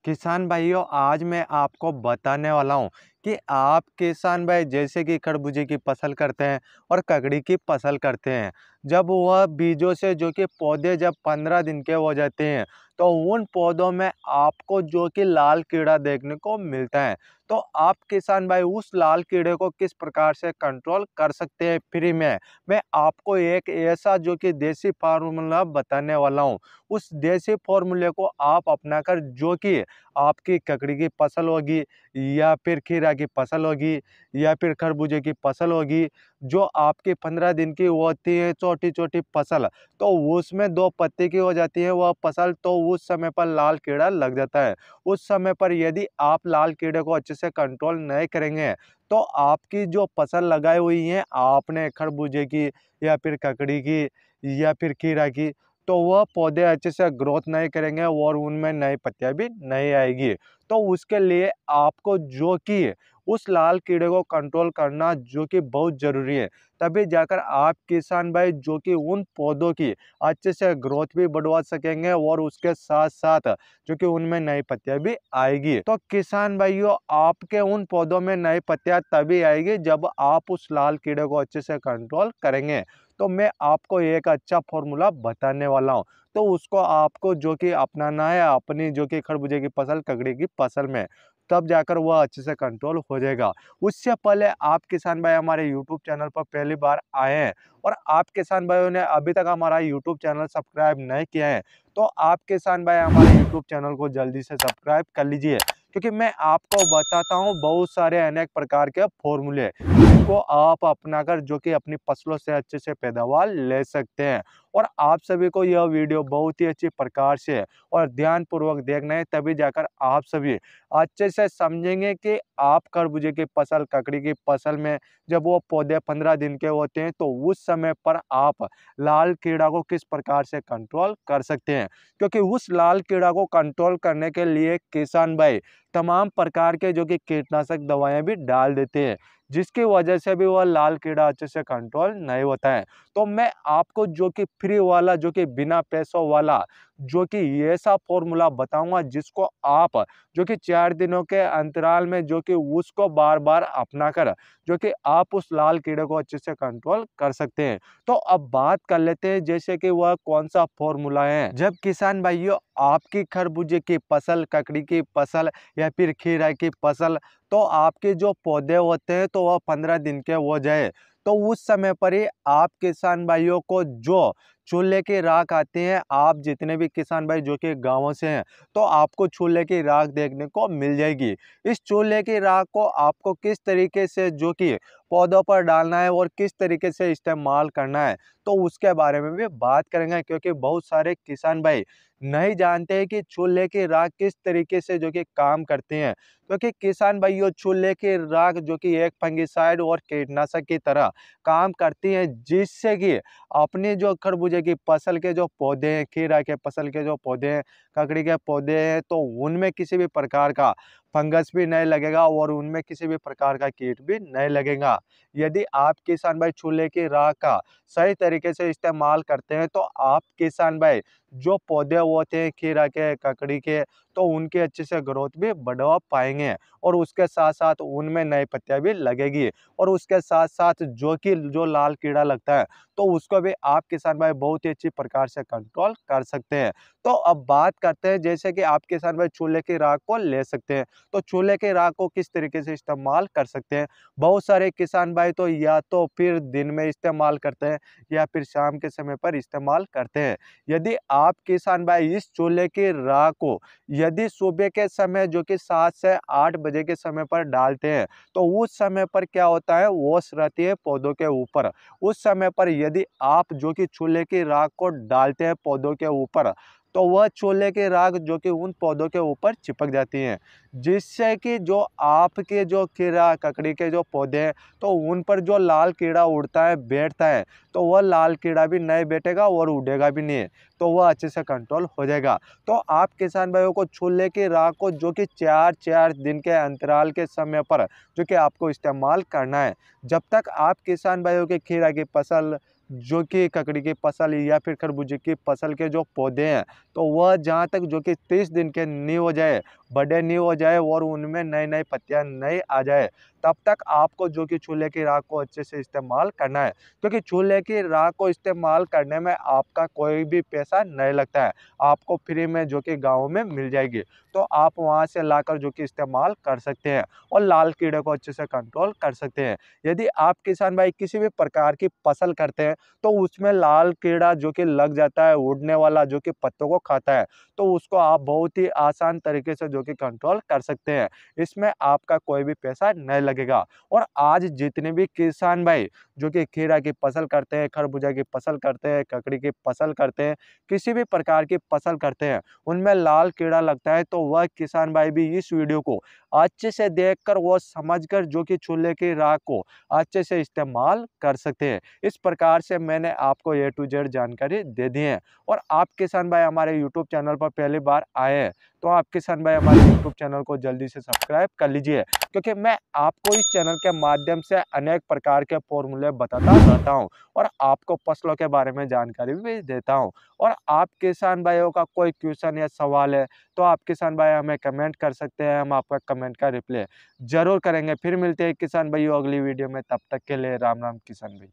किसान भाइयों, आज मैं आपको बताने वाला हूँ कि आप किसान भाई जैसे कि खरबूजे की फसल करते हैं और ककड़ी की फसल करते हैं। जब वह बीजों से जो कि पौधे जब 15 दिन के हो जाते हैं, तो उन पौधों में आपको जो कि लाल कीड़ा देखने को मिलता है। तो आप किसान भाई उस लाल कीड़े को किस प्रकार से कंट्रोल कर सकते हैं फ्री में, मैं आपको एक ऐसा जो कि देसी फार्मूला बताने वाला हूँ। उस देसी फॉर्मूले को आप अपनाकर जो कि आपकी ककड़ी की फसल होगी या फिर खीरा की फसल होगी या फिर खरबूजे की फसल होगी, जो आपकी 15 दिन की होती है छोटी-छोटी फसल, तो उसमें 2 पत्ती की हो जाती है वह फसल, तो उस समय पर लाल कीड़ा लग जाता है। उस समय पर यदि आप लाल कीड़े को अच्छे से कंट्रोल नहीं करेंगे, तो आपकी जो फसल लगाई हुई है आपने खरबूजे की या फिर ककड़ी की या फिर खीरा की, तो वह पौधे अच्छे से ग्रोथ नहीं करेंगे और उनमें नई पत्तियां भी नहीं आएगी। तो उसके लिए आपको जो कि उस लाल कीड़े को कंट्रोल करना जो कि बहुत ज़रूरी है। तभी जाकर आप किसान भाई जो कि उन पौधों की अच्छे से ग्रोथ भी बढ़वा सकेंगे और उसके साथ-साथ जो कि उनमें नई पत्तियाँ भी आएगी। तो किसान भाइयों, आपके उन पौधों में नई पत्तियाँ तभी आएगी जब आप उस लाल कीड़े को अच्छे से कंट्रोल करेंगे। तो मैं आपको एक अच्छा फ़ॉर्मूला बताने वाला हूँ। तो उसको आपको जो कि अपनाना है अपनी जो कि खरबूजे की फसल, ककड़ी की फसल में, तब जाकर वह अच्छे से कंट्रोल हो जाएगा। उससे पहले आप किसान भाई हमारे यूट्यूब चैनल पर पहली बार आए हैं और आप किसान भाइयों ने अभी तक हमारा यूट्यूब चैनल सब्सक्राइब नहीं किया है, तो आप किसान भाई हमारे यूट्यूब चैनल को जल्दी से सब्सक्राइब कर लीजिए। क्योंकि मैं आपको बताता हूँ बहुत सारे अनेक प्रकार के फॉर्मूले, जिनको आप अपनाकर जो कि अपनी फसलों से अच्छे से पैदावार ले सकते हैं। और आप सभी को यह वीडियो बहुत ही अच्छी प्रकार से और ध्यानपूर्वक देखना है, तभी जाकर आप सभी अच्छे से समझेंगे कि आप खरबूजे की फसल, ककड़ी की फसल में जब वो पौधे 15 दिन के होते हैं, तो उस समय पर आप लाल कीड़ा को किस प्रकार से कंट्रोल कर सकते हैं। क्योंकि उस लाल कीड़ा को कंट्रोल करने के लिए किसान भाई तमाम प्रकार के जो कि कीटनाशक दवाएं भी डाल देते हैं, जिसकी वजह से भी वह लाल कीड़ा अच्छे से कंट्रोल नहीं होता है। तो मैं आपको जो कि फ्री वाला, जो कि बिना पैसों वाला, जो कि ऐसा फॉर्मूला बताऊंगा जिसको आप जो कि 4 दिनों के अंतराल में जो कि उसको बार-बार अपनाकर जो कि आप उस लाल कीड़े को अच्छे से कंट्रोल कर सकते हैं। तो अब बात कर लेते हैं जैसे कि वह कौन-सा फॉर्मूला है। जब किसान भाइयों आपकी खरबूजे की फसल, ककड़ी की फसल या फिर खीरा की फसल, तो आपके जो पौधे होते हैं तो वह 15 दिन के हो जाए, तो उस समय पर ही आप किसान भाइयों को जो चूल्हे की राख आती है, आप जितने भी किसान भाई जो कि गाँवों से हैं, तो आपको चूल्हे की राख देखने को मिल जाएगी। इस चूल्हे की राख को आपको किस तरीके से जो कि पौधों पर डालना है और किस तरीके से इस्तेमाल करना है, तो उसके बारे में भी बात करेंगे। क्योंकि बहुत सारे किसान भाई नहीं जानते हैं कि चूल्हे की राख किस तरीके से जो कि काम करती हैं। क्योंकि किसान भाइयों, चूल्हे की राख जो कि एक फंगिसाइड और कीटनाशक की तरह काम करती है, जिससे कि अपनी जो खरबूजे की फसल के जो पौधे हैं, खीरा के फसल के जो पौधे हैं, ककड़ी के पौधे हैं, तो उनमें किसी भी प्रकार का फंगस भी नहीं लगेगा और उनमें किसी भी प्रकार का कीट भी नहीं लगेगा। यदि आप किसान भाई चूल्हे की राख का सही तरीके से इस्तेमाल करते हैं, तो आप किसान भाई जो पौधे होते हैं खीरा के, ककड़ी के, तो उनकी अच्छे से ग्रोथ भी बढ़वा पाएंगे और उसके साथ साथ उनमें नई पत्तियां भी लगेगी। और उसके साथ साथ जो कि जो लाल कीड़ा लगता है, तो उसको भी आप किसान भाई बहुत ही अच्छी प्रकार से कंट्रोल कर सकते हैं। तो अब बात करते हैं जैसे कि आप किसान भाई चूल्हे की राख को ले सकते हैं, तो चूल्हे की राख को किस तरीके से इस्तेमाल कर सकते हैं। बहुत सारे किसान भाई तो या तो फिर दिन में इस्तेमाल करते हैं या फिर शाम के समय पर इस्तेमाल करते हैं। यदि आप किसान भाई इस चूल्हे की राख को यदि सुबह के समय जो कि 7 से 8 बजे के समय पर डालते हैं, तो उस समय पर क्या होता है, ओस रहती है पौधों के ऊपर। उस समय पर यदि आप जो कि चूल्हे की राख को डालते हैं पौधों के ऊपर, तो वह चूल्हे की राख जो कि उन पौधों के ऊपर चिपक जाती है, जिससे कि जो आपके जो खीरा, ककड़ी के जो पौधे हैं, तो उन पर जो लाल कीड़ा उड़ता है, बैठता है, तो वह लाल कीड़ा भी नहीं बैठेगा और उड़ेगा भी नहीं, तो वह अच्छे से कंट्रोल हो जाएगा। तो आप किसान भाइयों को चूल्हे की राख को जो कि 4-4 दिन के अंतराल के समय पर जो कि आपको इस्तेमाल करना है। जब तक आप किसान भाइयों के खीरा की फसल, जो कि ककड़ी की फसल या फिर खरबूजे की फसल के जो पौधे हैं, तो वह जहाँ तक जो कि 30 दिन के नहीं हो जाए, बड़े नहीं हो जाए और उनमें नई-नई पत्तियाँ नहीं आ जाए, तब तक आपको जो कि चूल्हे की राख को अच्छे से इस्तेमाल करना है। क्योंकि चूल्हे की राख को इस्तेमाल करने में आपका कोई भी पैसा नहीं लगता है, आपको फ्री में जो कि गाँव में मिल जाएगी। तो आप वहाँ से लाकर जो कि इस्तेमाल कर सकते हैं और लाल कीड़े को अच्छे से कंट्रोल कर सकते हैं। यदि आप किसान भाई किसी भी प्रकार की फसल करते हैं, तो उसमें लाल कीड़ा जो कि लग जाता है, उड़ने वाला जो कि पत्तों को खाता है, तो उसको आप बहुत ही आसान तरीके से जो कि कंट्रोल कर सकते हैं। इसमें आपका कोई भी पैसा नहीं लगेगा। और आज जितने भी किसान भाई जो कि खीरा की फसल करते हैं, खरबूजा की फसल करते हैं, ककड़ी की फसल करते हैं, किसी भी प्रकार की फसल करते हैं, उनमें लाल कीड़ा लगता है, तो वह किसान भाई भी इस वीडियो को अच्छे से देखकर वो समझकर जो कि चूल्हे की राख को अच्छे से इस्तेमाल कर सकते हैं। इस प्रकार से मैंने आपको ए टू जेड जानकारी दे दी है। और आप किसान भाई हमारे यूट्यूब चैनल पर पहली बार आए हैं, तो आप किसान भाई हमारे यूट्यूब चैनल को जल्दी से सब्सक्राइब कर लीजिए, क्योंकि मैं आपको इस चैनल के माध्यम से अनेक प्रकार के फॉर्मूले बताता रहता हूँ और आपको फसलों के बारे में जानकारी भी देता हूँ। और आप किसान भाइयों का कोई क्वेश्चन या सवाल है, तो आप किसान भाई हमें कमेंट कर सकते हैं, हम आपका कमेंट का रिप्लाई ज़रूर करेंगे। फिर मिलते हैं किसान भाइयों अगली वीडियो में, तब तक के लिए राम राम किसान भाई।